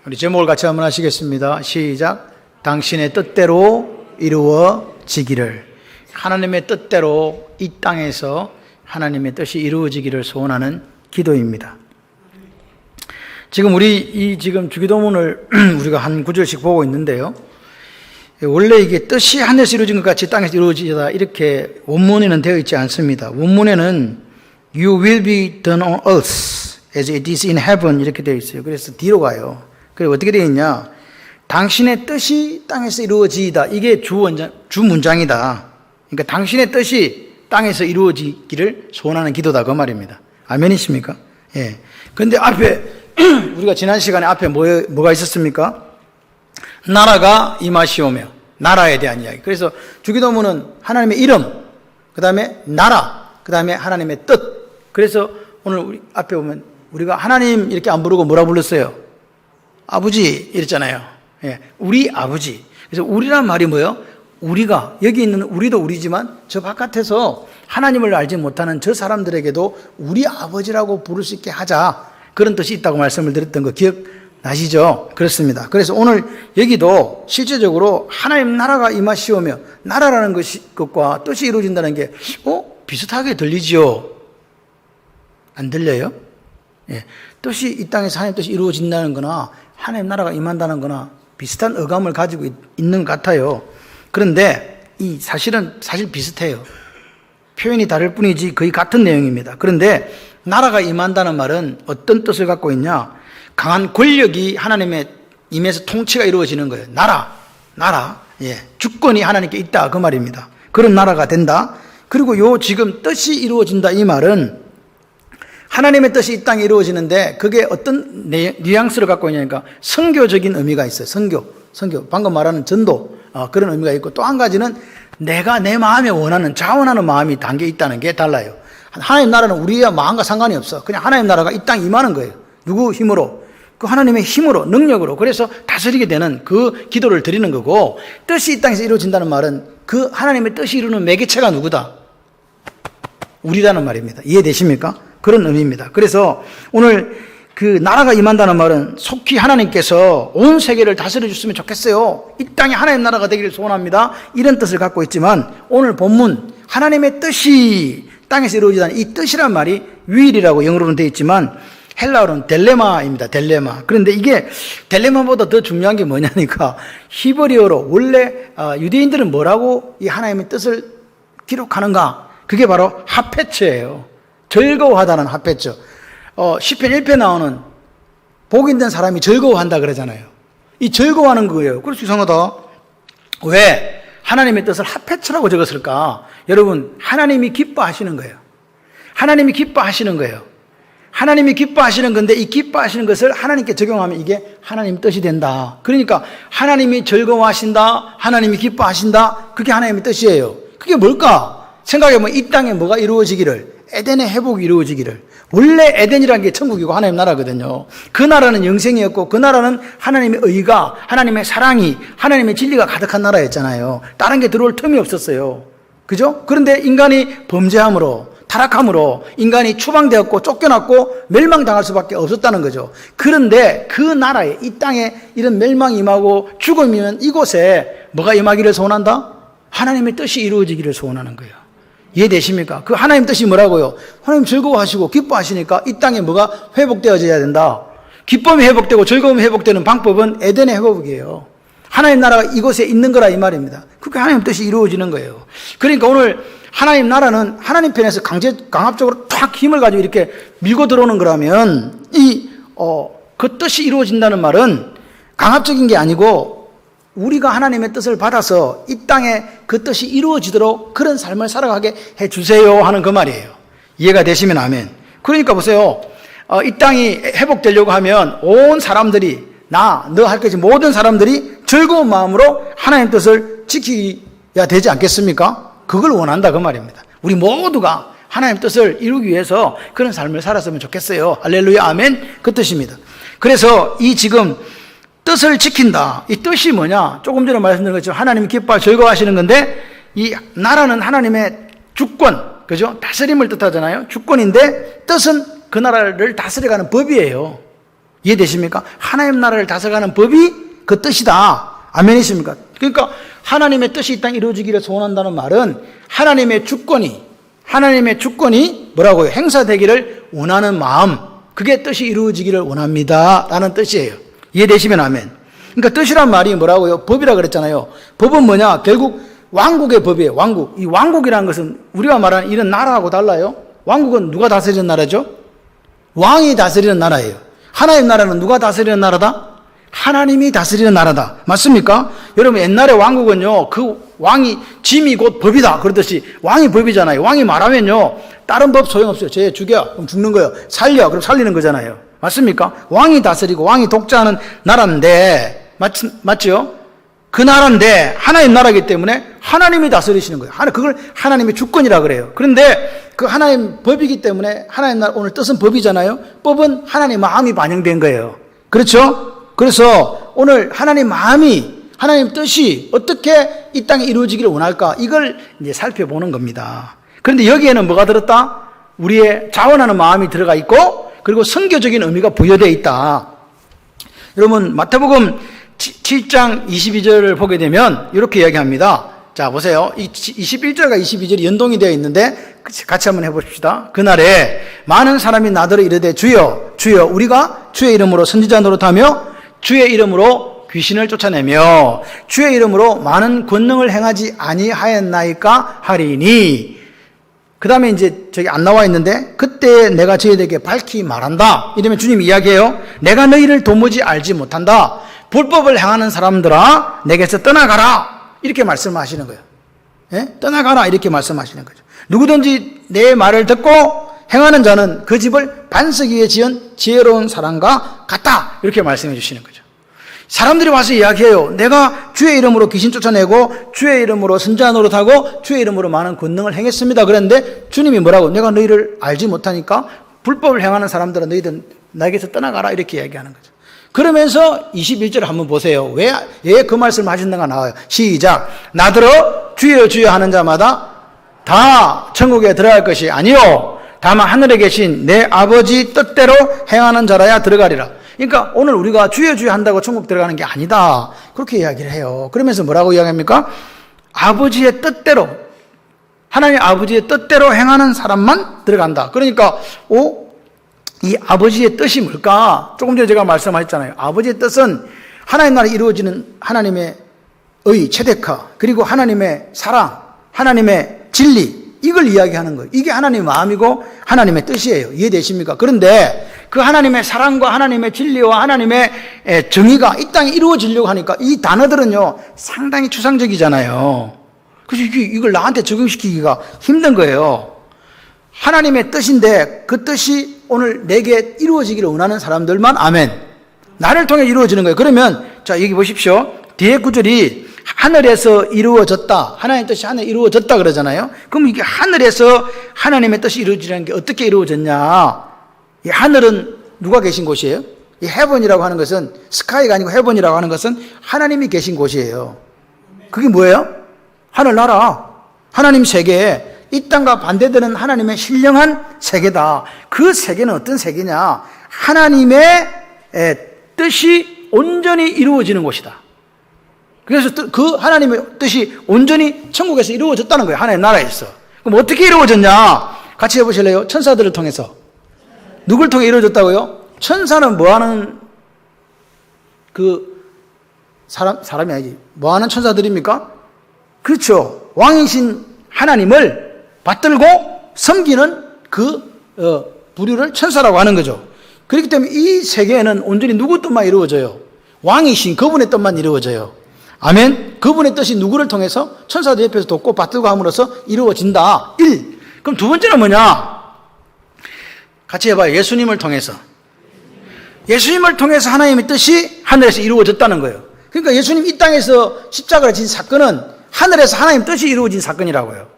우리 제목을 같이 한번 하시겠습니다. 시작. 당신의 뜻대로 이루어지기를. 하나님의 뜻대로 이 땅에서 하나님의 뜻이 이루어지기를 소원하는 기도입니다. 지금 우리 지금 주기도문을 우리가 한 구절씩 보고 있는데요. 원래 이게 뜻이 하늘에서 이루어진 것 같이 땅에서 이루어지다 이렇게 원문에는 되어 있지 않습니다. 원문에는 You will be done on earth as it is in heaven 이렇게 되어 있어요. 그래서 뒤로 가요. 그리고 어떻게 되어 있냐? 당신의 뜻이 땅에서 이루어지이다. 이게 주 문장이다. 그러니까 당신의 뜻이 땅에서 이루어지기를 소원하는 기도다 그 말입니다. 아멘이십니까? 예. 그런데 앞에 우리가 지난 시간에 앞에 뭐가 있었습니까? 나라가 임하시오며 나라에 대한 이야기. 그래서 주기도문은 하나님의 이름, 그 다음에 나라, 그 다음에 하나님의 뜻. 그래서 오늘 우리 앞에 보면 우리가 하나님 이렇게 안 부르고 뭐라 불렀어요? 아버지 이랬잖아요. 예, 우리 아버지. 그래서 우리란 말이 뭐예요? 우리가 여기 있는 우리도 우리지만 저 바깥에서 하나님을 알지 못하는 저 사람들에게도 우리 아버지라고 부를 수 있게 하자. 그런 뜻이 있다고 말씀을 드렸던 거 기억나시죠? 그렇습니다. 그래서 오늘 여기도 실제적으로 하나님 나라가 임하시오며 나라라는 것과 뜻이 이루어진다는 게 비슷하게 들리지요? 안 들려요? 예, 뜻이 이 땅에서 하나님 뜻이 이루어진다는 거나 하나님 나라가 임한다는 거나 비슷한 어감을 가지고 있는 것 같아요. 그런데 사실 비슷해요. 표현이 다를 뿐이지 거의 같은 내용입니다. 그런데 나라가 임한다는 말은 어떤 뜻을 갖고 있냐? 강한 권력이 하나님의 임해서 통치가 이루어지는 거예요. 나라, 예, 주권이 하나님께 있다 그 말입니다. 그런 나라가 된다. 그리고 지금 뜻이 이루어진다 이 말은 하나님의 뜻이 이 땅에 이루어지는데 그게 어떤 뉘앙스를 갖고 있냐니까 선교적인 의미가 있어요. 선교. 방금 말하는 전도 그런 의미가 있고 또 한 가지는 내가 내 마음에 원하는 자원하는 마음이 담겨 있다는 게 달라요. 하나님 나라는 우리의 마음과 상관이 없어. 그냥 하나님 나라가 이 땅에 임하는 거예요. 누구 힘으로? 그 하나님의 힘으로, 능력으로. 그래서 다스리게 되는 그 기도를 드리는 거고 뜻이 이 땅에서 이루어진다는 말은 그 하나님의 뜻이 이루는 매개체가 누구다? 우리라는 말입니다. 이해되십니까? 그런 의미입니다. 그래서 오늘 그 나라가 임한다는 말은 속히 하나님께서 온 세계를 다스려 주셨으면 좋겠어요. 이 땅에 하나님 나라가 되기를 소원합니다. 이런 뜻을 갖고 있지만 오늘 본문 하나님의 뜻이 땅에서 이루어지다는 이 뜻이란 말이 will이라고 영어로는 되어 있지만 헬라어로는 델레마입니다. 델레마. 그런데 이게 델레마보다 더 중요한 게 뭐냐니까 히브리어로 원래 유대인들은 뭐라고 이 하나님의 뜻을 기록하는가? 그게 바로 하페츠예요. 즐거워하다는 하페츠. 시편 1편 나오는 복인된 사람이 즐거워한다 그러잖아요. 이 즐거워하는 거예요. 그래서 이상하다. 왜 하나님의 뜻을 하페츠라고 적었을까? 여러분, 하나님이 기뻐하시는 거예요. 하나님이 기뻐하시는 거예요. 하나님이 기뻐하시는 건데 이 기뻐하시는 것을 하나님께 적용하면 이게 하나님 뜻이 된다. 그러니까 하나님이 즐거워하신다, 하나님이 기뻐하신다, 그게 하나님의 뜻이에요. 그게 뭘까? 생각해보면 이 땅에 뭐가 이루어지기를, 에덴의 회복이 이루어지기를. 원래 에덴이라는 게 천국이고 하나님 나라거든요. 그 나라는 영생이었고 그 나라는 하나님의 의가, 하나님의 사랑이, 하나님의 진리가 가득한 나라였잖아요. 다른 게 들어올 틈이 없었어요. 그죠? 그런데 인간이 범죄함으로, 타락함으로 인간이 추방되었고 쫓겨났고 멸망당할 수밖에 없었다는 거죠. 그런데 그 나라에, 이 땅에 이런 멸망이 임하고 죽음이면 이곳에 뭐가 임하기를 소원한다? 하나님의 뜻이 이루어지기를 소원하는 거예요. 이해되십니까? 그 하나님 뜻이 뭐라고요? 하나님 즐거워하시고 기뻐하시니까 이 땅에 뭐가 회복되어져야 된다. 기쁨이 회복되고 즐거움이 회복되는 방법은 에덴의 회복이에요. 하나님 나라가 이곳에 있는 거라 이 말입니다. 그게 하나님 뜻이 이루어지는 거예요. 그러니까 오늘 하나님 나라는 하나님 편에서 강압적으로 탁 힘을 가지고 이렇게 밀고 들어오는 거라면 그 뜻이 이루어진다는 말은 강압적인 게 아니고 우리가 하나님의 뜻을 받아서 이 땅에 그 뜻이 이루어지도록 그런 삶을 살아가게 해주세요 하는 그 말이에요. 이해가 되시면 아멘. 그러니까 보세요. 이 땅이 회복되려고 하면 온 사람들이 너 할 것이 모든 사람들이 즐거운 마음으로 하나님 뜻을 지켜야 되지 않겠습니까? 그걸 원한다 그 말입니다. 우리 모두가 하나님 뜻을 이루기 위해서 그런 삶을 살았으면 좋겠어요. 할렐루야 아멘. 그 뜻입니다. 그래서 이 지금 뜻을 지킨다. 이 뜻이 뭐냐? 조금 전에 말씀드린 것처럼 하나님이 기뻐하고 즐거워하시는 건데 이 나라는 하나님의 주권, 그죠? 다스림을 뜻하잖아요. 주권인데 뜻은 그 나라를 다스려가는 법이에요. 이해되십니까? 하나님 나라를 다스려가는 법이 그 뜻이다. 아멘이십니까? 그러니까 하나님의 뜻이 이 땅에 이루어지기를 소원한다는 말은 하나님의 주권이 뭐라고요? 행사되기를 원하는 마음, 그게 뜻이 이루어지기를 원합니다 라는 뜻이에요. 이해되시면 아멘. 그러니까 뜻이란 말이 뭐라고요? 법이라 그랬잖아요. 법은 뭐냐? 결국 왕국의 법이에요. 왕국. 이 왕국이라는 것은 우리가 말하는 이런 나라하고 달라요. 왕국은 누가 다스리는 나라죠? 왕이 다스리는 나라예요. 하나님 나라는 누가 다스리는 나라다? 하나님이 다스리는 나라다. 맞습니까? 여러분, 옛날에 왕국은요, 그 왕이 짐이 곧 법이다 그러듯이 왕이 법이잖아요. 왕이 말하면요, 다른 법 소용없어요. 쟤 죽여, 그럼 죽는 거예요. 살려, 그럼 살리는 거잖아요. 맞습니까? 왕이 다스리고 왕이 독자하는 나라인데, 맞죠? 그 나라인데 하나님 나라이기 때문에 하나님이 다스리시는 거예요. 그걸 하나님의 주권이라 그래요. 그런데 그 하나님 법이기 때문에 하나님 나라, 오늘 뜻은 법이잖아요. 법은 하나님 마음이 반영된 거예요. 그렇죠? 그래서 오늘 하나님 마음이, 하나님 뜻이 어떻게 이 땅에 이루어지기를 원할까, 이걸 이제 살펴보는 겁니다. 그런데 여기에는 뭐가 들었다? 우리의 자원하는 마음이 들어가 있고, 그리고 선교적인 의미가 부여되어 있다. 여러분, 마태복음 7장 22절을 보게 되면 이렇게 이야기합니다. 자, 보세요. 21절과 22절이 연동이 되어 있는데 같이 한번 해봅시다. 그날에 많은 사람이 나더러 이르되 주여 주여 우리가 주의 이름으로 선지자 노릇하며 주의 이름으로 귀신을 쫓아내며 주의 이름으로 많은 권능을 행하지 아니하였나이까 하리니. 그 다음에 이제 저기 안 나와 있는데, 그때 내가 저희들에게 밝히 말한다. 이러면 주님이 이야기해요. 내가 너희를 도무지 알지 못한다. 불법을 행하는 사람들아, 내게서 떠나가라. 이렇게 말씀하시는 거예요. 예? 떠나가라. 이렇게 말씀하시는 거죠. 누구든지 내 말을 듣고 행하는 자는 그 집을 반석 위에 지은 지혜로운 사람과 같다. 이렇게 말씀해 주시는 거죠. 사람들이 와서 이야기해요. 내가 주의 이름으로 귀신 쫓아내고 주의 이름으로 선지자 노릇하고 주의 이름으로 많은 권능을 행했습니다. 그런데 주님이 뭐라고? 내가 너희를 알지 못하니까 불법을 행하는 사람들은 너희들 나에게서 떠나가라. 이렇게 이야기하는 거죠. 그러면서 21절 한번 보세요. 왜 그 말씀을 하셨는가 나와요. 시작. 나더러 주여 주여 하는 자마다 다 천국에 들어갈 것이 아니요 다만 하늘에 계신 내 아버지 뜻대로 행하는 자라야 들어가리라. 그러니까 오늘 우리가 주여 주여 한다고 천국 들어가는 게 아니다. 그렇게 이야기를 해요. 그러면서 뭐라고 이야기합니까? 아버지의 뜻대로, 하나님 아버지의 뜻대로 행하는 사람만 들어간다. 그러니까 이 아버지의 뜻이 뭘까? 조금 전에 제가 말씀하셨잖아요. 아버지의 뜻은 하나님 나라에 이루어지는 하나님의 최대화, 그리고 하나님의 사랑, 하나님의 진리, 이걸 이야기하는 거예요. 이게 하나님의 마음이고 하나님의 뜻이에요. 이해되십니까? 그런데 그 하나님의 사랑과 하나님의 진리와 하나님의 정의가 이 땅에 이루어지려고 하니까 이 단어들은요 상당히 추상적이잖아요. 그래서 이걸 나한테 적용시키기가 힘든 거예요. 하나님의 뜻인데 그 뜻이 오늘 내게 이루어지기를 원하는 사람들만 아멘. 나를 통해 이루어지는 거예요. 그러면 자 여기 보십시오. 뒤에 구절이 하늘에서 이루어졌다. 하나님의 뜻이 하늘에 이루어졌다 그러잖아요. 그럼 이게 하늘에서 하나님의 뜻이 이루어지는 게 어떻게 이루어졌냐? 이 하늘은 누가 계신 곳이에요? 이 헤븐이라고 하는 것은 스카이가 아니고 헤븐이라고 하는 것은 하나님이 계신 곳이에요. 그게 뭐예요? 하늘나라, 하나님 세계, 이 땅과 반대되는 하나님의 신령한 세계다. 그 세계는 어떤 세계냐? 하나님의 뜻이 온전히 이루어지는 곳이다. 그래서 그 하나님의 뜻이 온전히 천국에서 이루어졌다는 거예요. 하나님 나라에서. 그럼 어떻게 이루어졌냐? 같이 해보실래요? 천사들을 통해서. 누굴 통해 이루어졌다고요? 천사는 뭐하는 사람이 아니지. 뭐하는 천사들입니까? 그렇죠. 왕이신 하나님을 받들고 섬기는 부류를 천사라고 하는 거죠. 그렇기 때문에 이 세계에는 온전히 누구 뜻만 이루어져요? 왕이신 그분의 뜻만 이루어져요. 아멘. 그분의 뜻이 누구를 통해서? 천사들 옆에서 돕고 받들고 함으로써 이루어진다. 1. 그럼 두 번째는 뭐냐? 같이 해봐요. 예수님을 통해서. 예수님을 통해서 하나님의 뜻이 하늘에서 이루어졌다는 거예요. 그러니까 예수님 이 땅에서 십자가를 진 사건은 하늘에서 하나님 뜻이 이루어진 사건이라고요.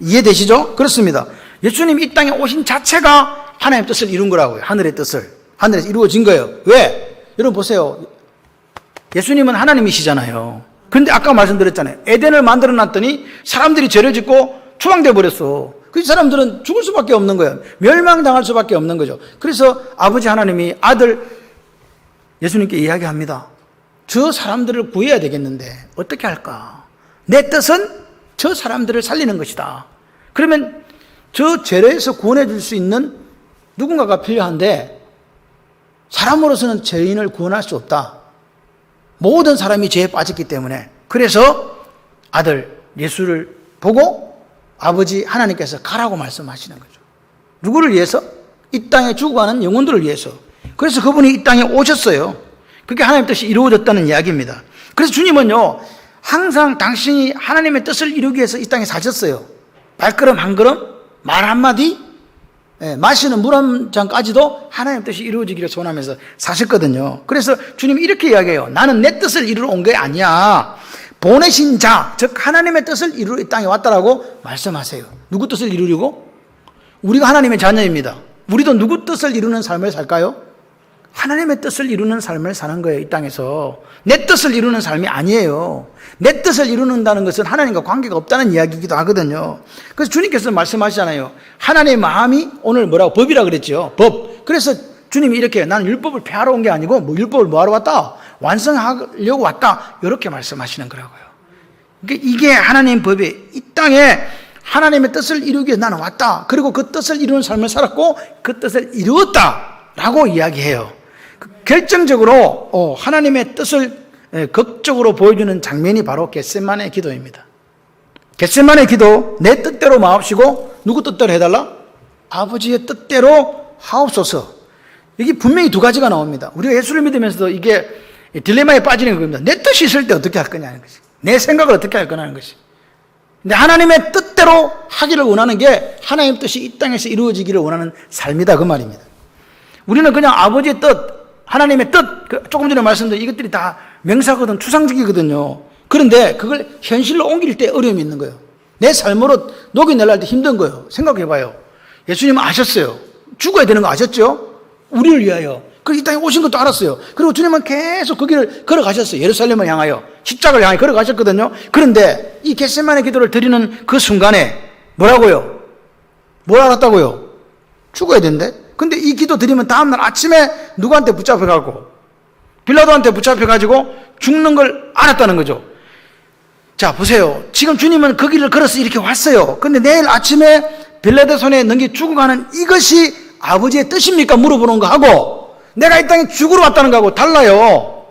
이해되시죠? 그렇습니다. 예수님 이 땅에 오신 자체가 하나님 뜻을 이룬 거라고요. 하늘의 뜻을. 하늘에서 이루어진 거예요. 왜? 여러분 보세요. 예수님은 하나님이시잖아요. 그런데 아까 말씀드렸잖아요. 에덴을 만들어 놨더니 사람들이 죄를 짓고 추방돼 버렸어. 그 사람들은 죽을 수밖에 없는 거예요. 멸망당할 수밖에 없는 거죠. 그래서 아버지 하나님이 아들 예수님께 이야기합니다. 저 사람들을 구해야 되겠는데 어떻게 할까? 내 뜻은 저 사람들을 살리는 것이다. 그러면 저 죄에서 구원해 줄 수 있는 누군가가 필요한데 사람으로서는 죄인을 구원할 수 없다. 모든 사람이 죄에 빠졌기 때문에. 그래서 아들 예수를 보고 아버지 하나님께서 가라고 말씀하시는 거죠. 누구를 위해서? 이 땅에 죽어가는 영혼들을 위해서. 그래서 그분이 이 땅에 오셨어요. 그게 하나님의 뜻이 이루어졌다는 이야기입니다. 그래서 주님은요, 항상 당신이 하나님의 뜻을 이루기 위해서 이 땅에 사셨어요. 발걸음 한 걸음, 말 한마디, 마시는 물 한 잔까지도 하나님의 뜻이 이루어지기를 소원하면서 사셨거든요. 그래서 주님이 이렇게 이야기해요. 나는 내 뜻을 이루러 온 게 아니야. 보내신 자, 즉 하나님의 뜻을 이루러 이 땅에 왔다라고 말씀하세요. 누구 뜻을 이루려고? 우리가 하나님의 자녀입니다. 우리도 누구 뜻을 이루는 삶을 살까요? 하나님의 뜻을 이루는 삶을 사는 거예요. 이 땅에서. 내 뜻을 이루는 삶이 아니에요. 내 뜻을 이루는다는 것은 하나님과 관계가 없다는 이야기이기도 하거든요. 그래서 주님께서 말씀하시잖아요. 하나님의 마음이 오늘 뭐라고? 법이라 그랬죠. 법. 그래서 주님이 이렇게 나는 율법을 폐하러 온 게 아니고 뭐 율법을 뭐하러 왔다? 완성하려고 왔다. 이렇게 말씀하시는 거라고요. 그러니까 이게 하나님 법이 이 땅에 하나님의 뜻을 이루기 위해 나는 왔다. 그리고 그 뜻을 이루는 삶을 살았고 그 뜻을 이루었다라고 이야기해요. 결정적으로 하나님의 뜻을 극적으로 보여주는 장면이 바로 겟세마네 기도입니다. 겟세마네 기도, 내 뜻대로 마옵시고 누구 뜻대로 해달라? 아버지의 뜻대로 하옵소서. 이게 분명히 두 가지가 나옵니다. 우리가 예수를 믿으면서도 이게 딜레마에 빠지는 겁니다. 내 뜻이 있을 때 어떻게 할 거냐는 것이, 내 생각을 어떻게 할 거냐는 것이. 근데 하나님의 뜻대로 하기를 원하는 게 하나님의 뜻이 이 땅에서 이루어지기를 원하는 삶이다 그 말입니다. 우리는 그냥 아버지의 뜻, 하나님의 뜻, 조금 전에 말씀드린 이것들이 다 명사거든, 추상적이거든요. 그런데 그걸 현실로 옮길 때 어려움이 있는 거예요. 내 삶으로 녹여내려 할 때 힘든 거예요. 생각해봐요. 예수님은 아셨어요. 죽어야 되는 거 아셨죠? 우리를 위하여. 그리고 이 땅에 오신 것도 알았어요. 그리고 주님은 계속 그 길을 걸어가셨어요. 예루살렘을 향하여. 십자가를 향해 걸어가셨거든요. 그런데 이 겟세마네 기도를 드리는 그 순간에 뭐라고요? 뭘 알았다고요? 죽어야 된대. 근데 이 기도 드리면 다음날 아침에 누구한테 붙잡혀가고 빌라도한테 붙잡혀가지고 죽는 걸 알았다는 거죠. 자 보세요. 지금 주님은 그 길을 걸어서 이렇게 왔어요. 근데 내일 아침에 빌라도 손에 넘겨 죽어가는 이것이 아버지의 뜻입니까? 물어보는 거하고 내가 이 땅에 죽으러 왔다는 거하고 달라요.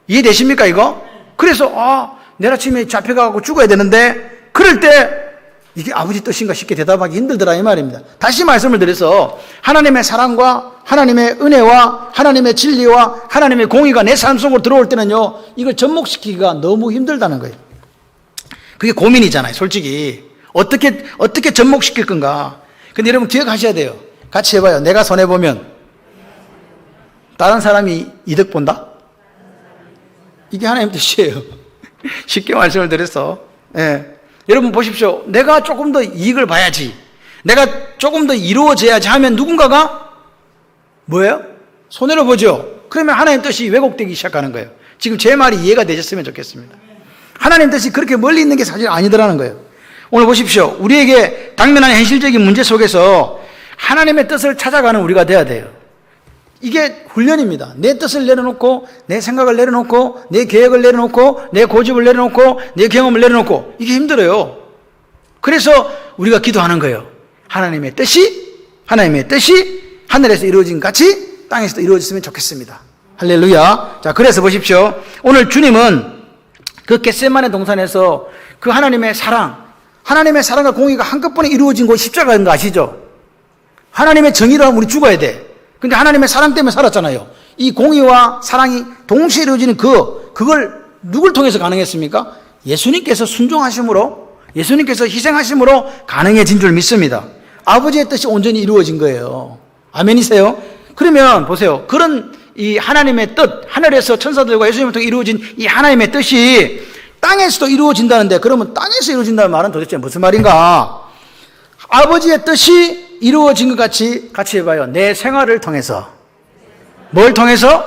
이해되십니까 이거? 그래서 내일 아침에 잡혀가고 죽어야 되는데 그럴 때 이게 아버지 뜻인가 쉽게 대답하기 힘들더라 이 말입니다. 다시 말씀을 드려서 하나님의 사랑과 하나님의 은혜와 하나님의 진리와 하나님의 공의가 내 삶 속으로 들어올 때는요 이걸 접목시키기가 너무 힘들다는 거예요. 그게 고민이잖아요. 솔직히 어떻게 접목시킬 건가. 근데 여러분 기억하셔야 돼요. 같이 해봐요. 내가 손해보면 다른 사람이 이득 본다? 이게 하나님 뜻이에요. 쉽게 말씀을 드려서 여러분 보십시오. 내가 조금 더 이익을 봐야지, 내가 조금 더 이루어져야지 하면 누군가가 뭐예요? 손해를 보죠. 그러면 하나님 뜻이 왜곡되기 시작하는 거예요. 지금 제 말이 이해가 되셨으면 좋겠습니다. 하나님 뜻이 그렇게 멀리 있는 게 사실 아니더라는 거예요. 오늘 보십시오. 우리에게 당면한 현실적인 문제 속에서 하나님의 뜻을 찾아가는 우리가 돼야 돼요. 이게 훈련입니다. 내 뜻을 내려놓고 내 생각을 내려놓고 내 계획을 내려놓고 내 고집을 내려놓고 내 경험을 내려놓고 이게 힘들어요. 그래서 우리가 기도하는 거예요. 하나님의 뜻이 하늘에서 이루어진 같이 땅에서도 이루어졌으면 좋겠습니다. 할렐루야. 자, 그래서 보십시오. 오늘 주님은 그 겟세마네 동산에서 그 하나님의 사랑과 공의가 한꺼번에 이루어진 곳이 십자가인 거 아시죠? 하나님의 정의로 하면 우리 죽어야 돼. 근데 하나님의 사랑 때문에 살았잖아요. 이 공의와 사랑이 동시에 이루어지는 그걸 누굴 통해서 가능했습니까? 예수님께서 순종하심으로, 예수님께서 희생하심으로 가능해진 줄 믿습니다. 아버지의 뜻이 온전히 이루어진 거예요. 아멘이세요? 그러면 보세요. 그런 이 하나님의 뜻, 하늘에서 천사들과 예수님을 통해 이루어진 이 하나님의 뜻이 땅에서도 이루어진다는데, 그러면 땅에서 이루어진다는 말은 도대체 무슨 말인가? 아버지의 뜻이 이루어진 것 같이 해봐요. 내 생활을 통해서. 뭘 통해서?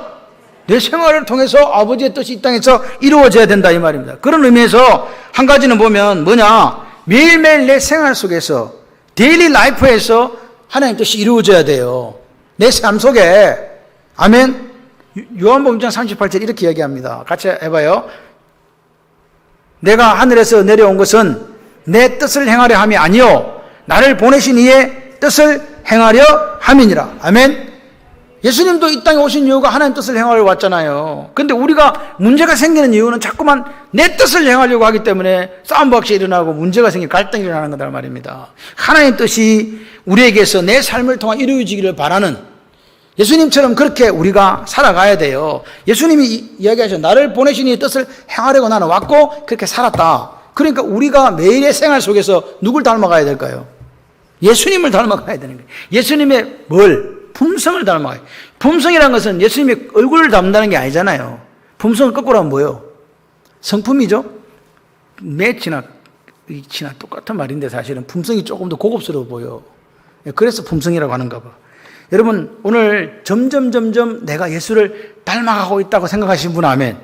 내 생활을 통해서 아버지의 뜻이 이 땅에서 이루어져야 된다 이 말입니다. 그런 의미에서 한 가지는 보면 뭐냐? 매일매일 내 생활 속에서, 데일리 라이프에서 하나님 뜻이 이루어져야 돼요. 내 삶 속에. 아멘. 요한복음 6장 38절 이렇게 이야기합니다. 같이 해봐요. 내가 하늘에서 내려온 것은 내 뜻을 행하려 함이 아니요 나를 보내신 이의 뜻을 행하려 함이니라. 아멘. 예수님도 이 땅에 오신 이유가 하나님 뜻을 행하려 왔잖아요. 근데 우리가 문제가 생기는 이유는 자꾸만 내 뜻을 행하려고 하기 때문에 싸움박이 일어나고 문제가 생기고 갈등이 일어나는 거다 말입니다. 하나님 뜻이 우리에게서 내 삶을 통해 이루어지기를 바라는, 예수님처럼 그렇게 우리가 살아가야 돼요. 예수님이 이야기하셔. 나를 보내신 이의 뜻을 행하려고 나는 왔고 그렇게 살았다. 그러니까 우리가 매일의 생활 속에서 누굴 닮아가야 될까요? 예수님을 닮아가야 되는 거예요. 예수님의 품성을 닮아가요. 품성이라는 것은 예수님의 얼굴을 닮는다는 게 아니잖아요. 품성을 거꾸로 하면 뭐예요? 성품이죠? 매치나 똑같은 말인데 사실은 품성이 조금 더 고급스러워 보여. 그래서 품성이라고 하는가 봐. 여러분, 오늘 점점 내가 예수를 닮아가고 있다고 생각하시는 분, 아멘.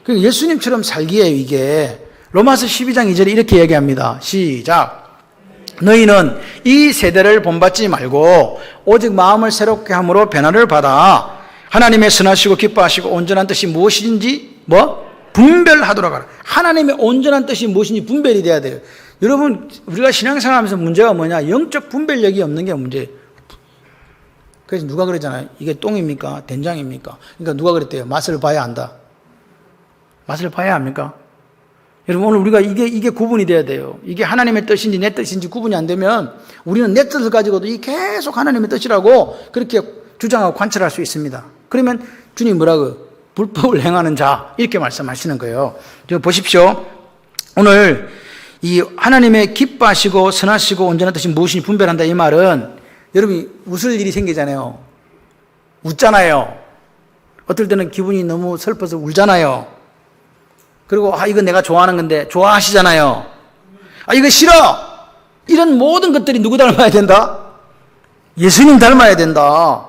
예수님처럼 살기에 이게 로마서 12장 2절에 이렇게 얘기합니다. 시작. 너희는 이 세대를 본받지 말고 오직 마음을 새롭게 함으로 변화를 받아 하나님의 선하시고 기뻐하시고 온전한 뜻이 무엇인지 분별하도록 하라. 하나님의 온전한 뜻이 무엇인지 분별이 돼야 돼요. 여러분, 우리가 신앙생활하면서 문제가 뭐냐? 영적 분별력이 없는 게 문제예요. 그래서 누가 그랬잖아요. 이게 똥입니까? 된장입니까? 그러니까 누가 그랬대요? 맛을 봐야 안다. 맛을 봐야 합니까? 여러분, 오늘 우리가 이게 구분이 돼야 돼요. 이게 하나님의 뜻인지 내 뜻인지 구분이 안 되면 우리는 내 뜻을 가지고도 이 계속 하나님의 뜻이라고 그렇게 주장하고 관찰할 수 있습니다. 그러면 주님 뭐라고? 불법을 행하는 자, 이렇게 말씀하시는 거예요. 보십시오. 오늘 이 하나님의 기뻐하시고 선하시고 온전한 뜻이 무엇인지 분별한다, 이 말은 여러분이 웃을 일이 생기잖아요. 웃잖아요. 어떨 때는 기분이 너무 슬퍼서 울잖아요. 그리고 이건 내가 좋아하는 건데 좋아하시잖아요. 이거 싫어. 이런 모든 것들이 누구 닮아야 된다? 예수님 닮아야 된다.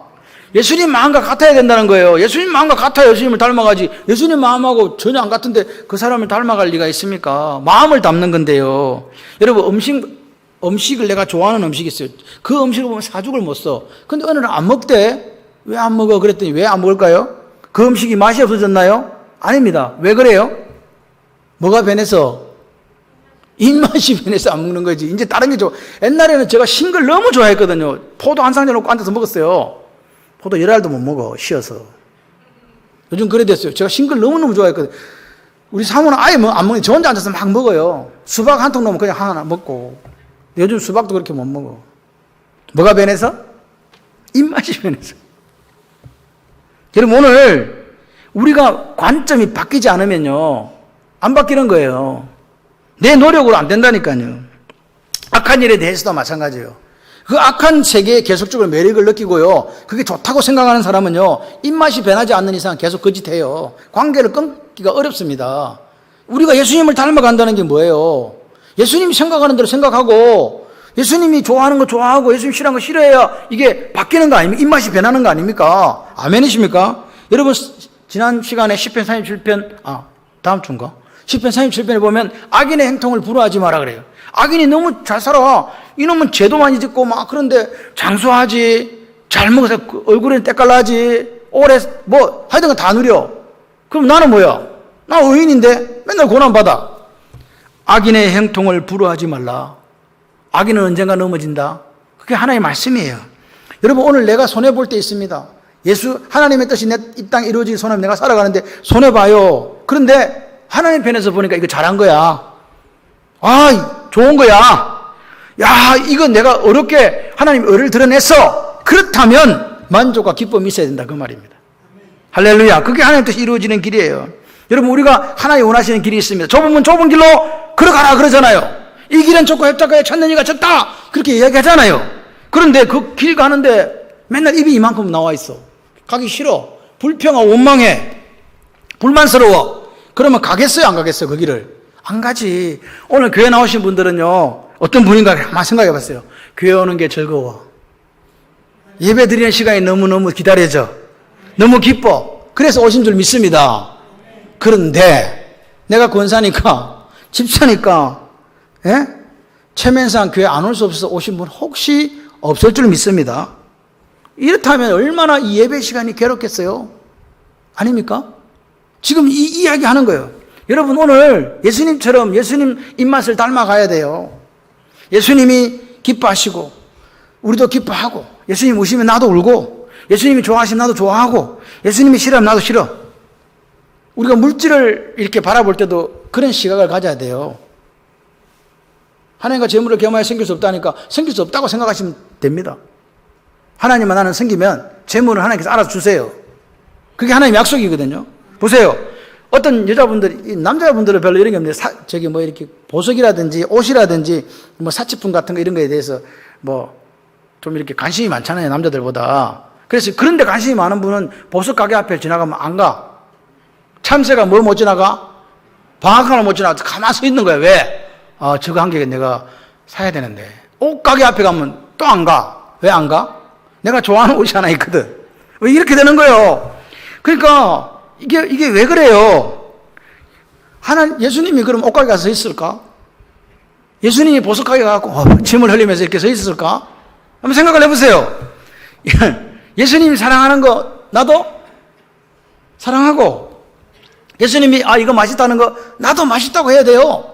예수님 마음과 같아야 된다는 거예요. 예수님 마음과 같아야 예수님을 닮아가지. 예수님 마음하고 전혀 안 같은데 그 사람을 닮아갈 리가 있습니까? 마음을 담는 건데요. 여러분, 음식을 내가 좋아하는 음식이 있어요. 그 음식을 보면 사죽을 못 써. 근데 어느 날 안 먹대. 왜 안 먹어? 그랬더니 왜 안 먹을까요? 그 음식이 맛이 없어졌나요? 아닙니다. 왜 그래요? 뭐가 변해서? 입맛이 변해서 안 먹는 거지. 이제 다른 게 좋아. 옛날에는 제가 신 걸 너무 좋아했거든요. 포도 한 상자 놓고 앉아서 먹었어요. 포도 열알도 못 먹어, 쉬어서. 요즘 그래 됐어요. 제가 신 걸 너무너무 좋아했거든요. 우리 사모는 아예 안 먹는, 저 혼자 앉아서 막 먹어요. 수박 한 통 넣으면 그냥 하나 먹고. 요즘 수박도 그렇게 못 먹어. 뭐가 변해서? 입맛이 변해서. 여러분, 오늘 우리가 관점이 바뀌지 않으면요, 안 바뀌는 거예요. 내 노력으로 안 된다니까요. 악한 일에 대해서도 마찬가지예요. 그 악한 세계에 계속적으로 매력을 느끼고요, 그게 좋다고 생각하는 사람은요, 입맛이 변하지 않는 이상 계속 거짓해요. 관계를 끊기가 어렵습니다. 우리가 예수님을 닮아간다는 게 뭐예요? 예수님이 생각하는 대로 생각하고 예수님이 좋아하는 거 좋아하고 예수님 싫어하는 거 싫어해야 이게 바뀌는 거 아닙니까? 입맛이 변하는 거 아닙니까? 아멘이십니까? 여러분, 지난 시간에 시편 37편, 다음 주인가? 시편 37편에 보면 악인의 행통을 부러워하지 마라 그래요. 악인이 너무 잘 살아. 이놈은 죄도 많이 짓고 막 그런데 장수하지, 잘 먹어서 얼굴에는 때깔나지, 오래 하여튼 다 누려. 그럼 나는 뭐야? 나 의인인데 맨날 고난받아. 악인의 행통을 부러워하지 말라. 악인은 언젠가 넘어진다. 그게 하나님의 말씀이에요. 여러분, 오늘 내가 손해볼 때 있습니다. 하나님의 뜻이 이 땅에 이루어지기 손해면 내가 살아가는데 손해봐요. 그런데 하나님 편에서 보니까 이거 잘한 거야. 좋은 거야. 이거 내가 어렵게 하나님 의를 드러냈어. 그렇다면 만족과 기쁨이 있어야 된다, 그 말입니다. 할렐루야. 그게 하나님 뜻이 이루어지는 길이에요. 여러분, 우리가 하나님 원하시는 길이 있습니다. 좁으면 좁은 길로 걸어가라 그러잖아요. 이 길은 좁고 협착하여 찾는 이가 적다, 그렇게 이야기하잖아요. 그런데 그 길 가는데 맨날 입이 이만큼 나와 있어. 가기 싫어. 불평하고 원망해. 불만스러워. 그러면 가겠어요, 안 가겠어요, 그 길을? 안 가지. 오늘 교회 나오신 분들은요, 어떤 분인가 한번 생각해 봤어요. 교회 오는 게 즐거워. 예배 드리는 시간이 너무너무 기다려져. 너무 기뻐. 그래서 오신 줄 믿습니다. 그런데 내가 권사니까, 집사니까, 체면상 교회 안 올 수 없어서 오신 분 혹시 없을 줄 믿습니다. 이렇다면 얼마나 이 예배 시간이 괴롭겠어요? 아닙니까? 지금 이 이야기 하는 거예요. 여러분, 오늘 예수님처럼 예수님 입맛을 닮아가야 돼요. 예수님이 기뻐하시고 우리도 기뻐하고, 예수님 우시면 나도 울고, 예수님이 좋아하시면 나도 좋아하고, 예수님이 싫어하면 나도 싫어. 우리가 물질을 이렇게 바라볼 때도 그런 시각을 가져야 돼요. 하나님과 재물을 겸하여 생길 수 없다니까 생길 수 없다고 생각하시면 됩니다. 하나님만 나는 생기면 재물을 하나님께서 알아주세요. 그게 하나님의 약속이거든요. 보세요. 어떤 여자분들이, 남자분들은 별로 이런 게 없는데, 이렇게 보석이라든지 옷이라든지 뭐 사치품 같은 거 이런 거에 대해서 좀 이렇게 관심이 많잖아요, 남자들보다. 그래서 그런데 관심이 많은 분은 보석 가게 앞에 지나가면 안 가. 참새가 뭘 못 지나가? 방앗간을 못 지나가. 가만히 서 있는 거야. 왜? 저거 한 개 내가 사야 되는데. 옷 가게 앞에 가면 또 안 가. 왜 안 가? 내가 좋아하는 옷이 하나 있거든. 왜 이렇게 되는 거예요? 그러니까 이게 왜 그래요? 예수님이 그럼 옷가게 가서 서 있을까? 예수님이 보석가게 가서 침을 흘리면서 이렇게 서 있을까? 한번 생각을 해보세요. 예수님이 사랑하는 거 나도 사랑하고, 예수님이 이거 맛있다는 거 나도 맛있다고 해야 돼요.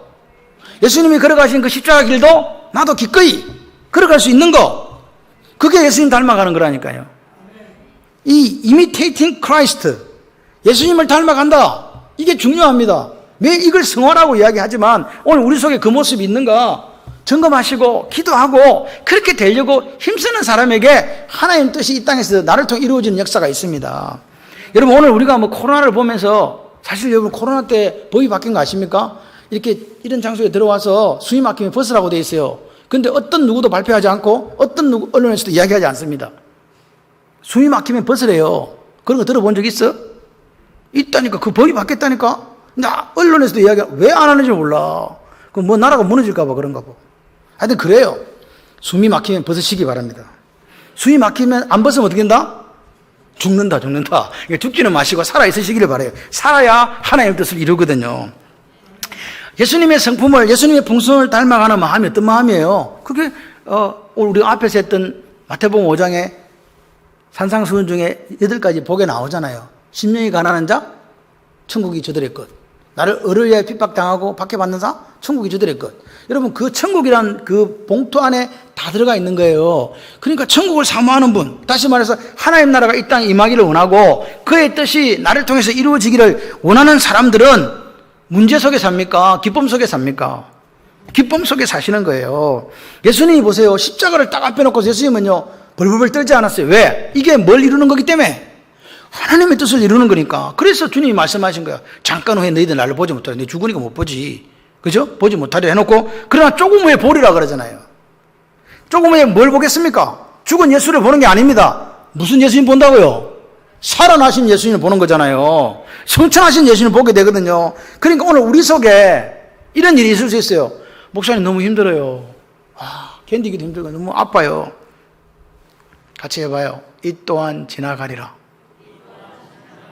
예수님이 걸어가신 그 십자가 길도 나도 기꺼이 걸어갈 수 있는 거, 그게 예수님 닮아가는 거라니까요. 이 imitating Christ, 예수님을 닮아간다, 이게 중요합니다. 왜 이걸 성화라고 이야기하지만 오늘 우리 속에 그 모습이 있는가 점검하시고 기도하고 그렇게 되려고 힘쓰는 사람에게 하나님 뜻이 이 땅에서 나를 통해 이루어지는 역사가 있습니다. 여러분, 오늘 우리가 코로나를 보면서, 사실 여러분 코로나 때 법이 바뀐 거 아십니까? 이렇게 이런 장소에 들어와서 숨이 막히면 벗으라고 돼 있어요. 근데 어떤 누구도 발표하지 않고 어떤 언론에서도 이야기하지 않습니다. 숨이 막히면 벗으래요. 그런 거 들어본 적 있어? 있다니까. 그 법이 바뀌었다니까. 나 언론에서도 왜 안 하는지 몰라. 그 나라가 무너질까 봐 그런가 봐. 하여튼 그래요. 숨이 막히면 벗으시기 바랍니다. 숨이 막히면 안 벗으면 어떻게 된다? 죽는다. 죽지는 마시고 살아있으시기를 바라요. 살아야 하나님의 뜻을 이루거든요. 예수님의 성품을, 예수님의 풍성을 닮아가는 마음이 어떤 마음이에요? 그게 우리 앞에서 했던 마태복음 5장에 산상수훈 중에 8가지 복에 나오잖아요. 심령이 가난한 자, 천국이 저들의 것. 나를 을을 위하여 핍박당하고 박해받는 자, 천국이 저들의 것. 여러분, 그 천국이란 그 봉투 안에 다 들어가 있는 거예요. 그러니까 천국을 사모하는 분, 다시 말해서 하나님 나라가 이 땅에 임하기를 원하고 그의 뜻이 나를 통해서 이루어지기를 원하는 사람들은 문제 속에 삽니까? 기쁨 속에 삽니까? 기쁨 속에 사시는 거예요. 예수님이 보세요. 십자가를 딱 앞에 놓고 예수님은요, 벌벌벌 떨지 않았어요. 왜? 이게 뭘 이루는 거기 때문에. 하나님의 뜻을 이루는 거니까. 그래서 주님이 말씀하신 거야. 잠깐 후에 너희들 나를 보지 못하려. 너 죽으니까 못 보지. 그죠? 보지 못하려 해놓고, 그러나 조금 후에 보리라 그러잖아요. 조금 후에 뭘 보겠습니까? 죽은 예수를 보는 게 아닙니다. 무슨 예수님 본다고요? 살아나신 예수님을 보는 거잖아요. 성천하신 예수님을 보게 되거든요. 그러니까 오늘 우리 속에 이런 일이 있을 수 있어요. 목사님 너무 힘들어요. 견디기도 힘들고 너무 아파요. 같이 해봐요. 이 또한 지나가리라.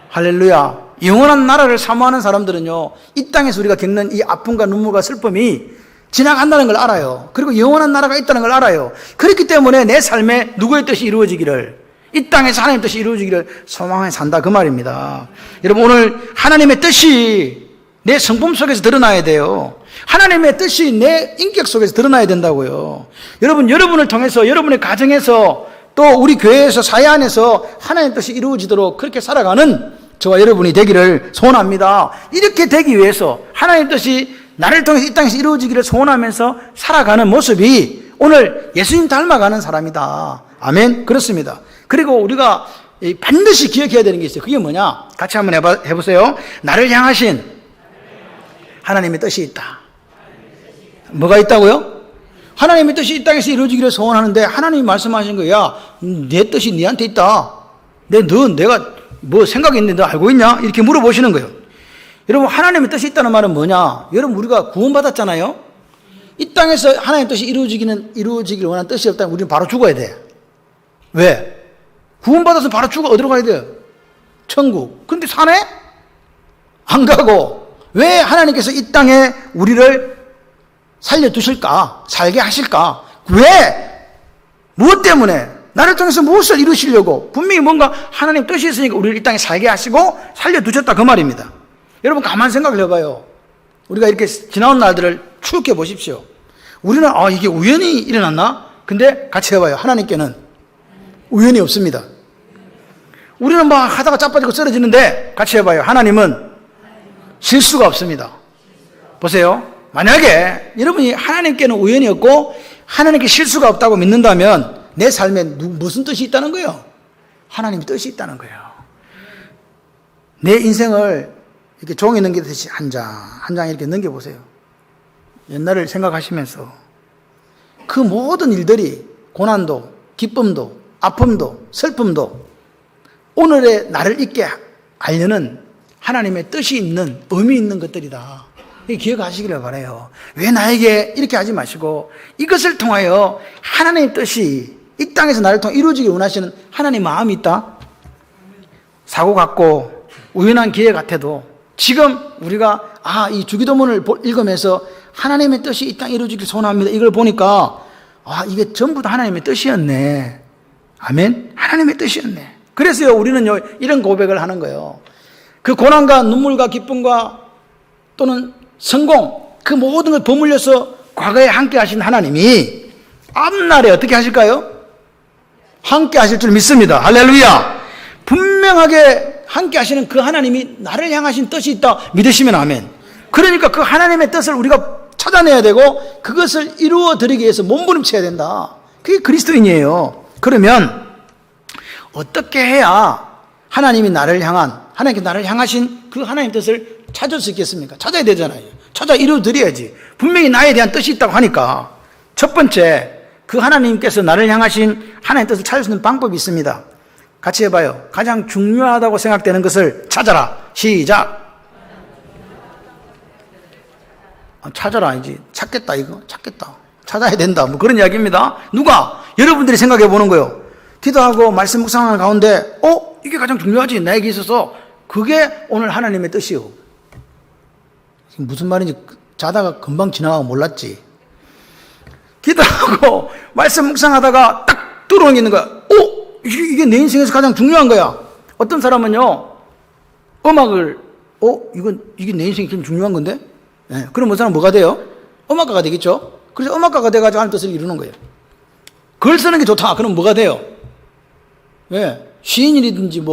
할렐루야. 영원한 나라를 사모하는 사람들은요, 이 땅에서 우리가 겪는 이 아픔과 눈물과 슬픔이 지나간다는 걸 알아요. 그리고 영원한 나라가 있다는 걸 알아요. 그렇기 때문에 내 삶에 누구의 뜻이 이루어지기를, 이 땅에서 하나님의 뜻이 이루어지기를 소망해 산다, 그 말입니다. 여러분, 오늘 하나님의 뜻이 내 성품 속에서 드러나야 돼요. 하나님의 뜻이 내 인격 속에서 드러나야 된다고요. 여러분, 여러분을 통해서, 여러분의 가정에서, 또 우리 교회에서, 사회 안에서 하나님의 뜻이 이루어지도록 그렇게 살아가는 저와 여러분이 되기를 소원합니다. 이렇게 되기 위해서 하나님의 뜻이 나를 통해서 이 땅에서 이루어지기를 소원하면서 살아가는 모습이 오늘 예수님 닮아가는 사람이다. 아멘. 그렇습니다. 그리고 우리가 반드시 기억해야 되는 게 있어요. 그게 뭐냐? 같이 한번 해보세요. 나를 향하신 하나님의 뜻이 있다. 뭐가 있다고요? 하나님의 뜻이 이 땅에서 이루어지기를 소원하는데 하나님이 말씀하신 거야. 내 뜻이 네한테 있다. 내가 뭐 생각이 있는데 너 알고 있냐? 이렇게 물어보시는 거예요. 여러분, 하나님의 뜻이 있다는 말은 뭐냐? 여러분, 우리가 구원받았잖아요. 이 땅에서 하나님의 뜻이 이루어지기를 원하는 뜻이 없다면 우리는 바로 죽어야 돼. 왜? 구원받아서 바로 죽어. 어디로 가야 돼요? 천국. 근데 사네? 안 가고. 왜 하나님께서 이 땅에 우리를 살려두실까? 살게 하실까? 왜? 무엇 때문에? 나를 통해서 무엇을 이루시려고 분명히 뭔가 하나님 뜻이 있으니까 우리를 이 땅에 살게 하시고 살려두셨다 그 말입니다. 여러분 가만 생각을 해봐요. 우리가 이렇게 지나온 날들을 추억해 보십시오. 우리는 이게 우연히 일어났나? 근데 같이 해봐요. 하나님께는 우연이 없습니다. 우리는 막 하다가 자빠지고 쓰러지는데 같이 해봐요. 하나님은 실수가 없습니다. 보세요. 만약에 여러분이 하나님께는 우연이 없고 하나님께 실수가 없다고 믿는다면 내 삶에 무슨 뜻이 있다는 거예요? 하나님의 뜻이 있다는 거예요. 내 인생을 이렇게 종이 넘기듯이 한 장 이렇게 넘겨보세요. 옛날을 생각하시면서 그 모든 일들이 고난도, 기쁨도, 아픔도, 슬픔도 오늘의 나를 있게 하려는 하나님의 뜻이 있는, 의미 있는 것들이다. 기억하시기를 바라요. 왜 나에게 이렇게 하지 마시고 이것을 통하여 하나님의 뜻이 이 땅에서 나를 통해 이루어지길 원하시는 하나님의 마음이 있다. 사고 같고 우연한 기회 같아도 지금 우리가 이 주기도문을 읽으면서 하나님의 뜻이 이 땅에 이루어지길 소원합니다. 이걸 보니까 이게 전부 다 하나님의 뜻이었네. 아멘. 하나님의 뜻이었네. 그래서요 우리는요 이런 고백을 하는 거예요. 그 고난과 눈물과 기쁨과 또는 성공 그 모든 걸 버물려서 과거에 함께 하신 하나님이 앞날에 어떻게 하실까요? 함께 하실 줄 믿습니다. 할렐루야. 분명하게 함께 하시는 그 하나님이 나를 향하신 뜻이 있다 믿으시면 아멘. 그러니까 그 하나님의 뜻을 우리가 찾아내야 되고 그것을 이루어 드리기 위해서 몸부림쳐야 된다. 그게 그리스도인이에요. 그러면 어떻게 해야 하나님이 나를 향한 하나님께 나를 향하신 그 하나님 뜻을 찾을 수 있겠습니까? 찾아야 되잖아요. 찾아 이루어 드려야지. 분명히 나에 대한 뜻이 있다고 하니까 첫 번째 그 하나님께서 나를 향하신 하나님 뜻을 찾을 수 있는 방법이 있습니다. 같이 해봐요. 가장 중요하다고 생각되는 것을 찾아라. 시작. 찾아라 아니지. 찾겠다 이거. 찾겠다. 찾아야 된다. 뭐 그런 이야기입니다. 누가? 여러분들이 생각해 보는 거예요. 기도하고 말씀 묵상하는 가운데 이게 가장 중요하지. 나에게 있어서 그게 오늘 하나님의 뜻이요. 무슨 말인지 자다가 금방 지나가고 몰랐지. 기도하고 말씀 묵상하다가 딱 들어오는 게 있는 거야. 이게 내 인생에서 가장 중요한 거야. 어떤 사람은요 음악을 이게 내 인생에 제일 중요한 건데 그럼 그 사람은 뭐가 돼요? 음악가가 되겠죠. 그래서 음악가가 돼가지고 하나님 뜻을 이루는 거예요. 글 쓰는 게 좋다. 그럼 뭐가 돼요? 시인이든지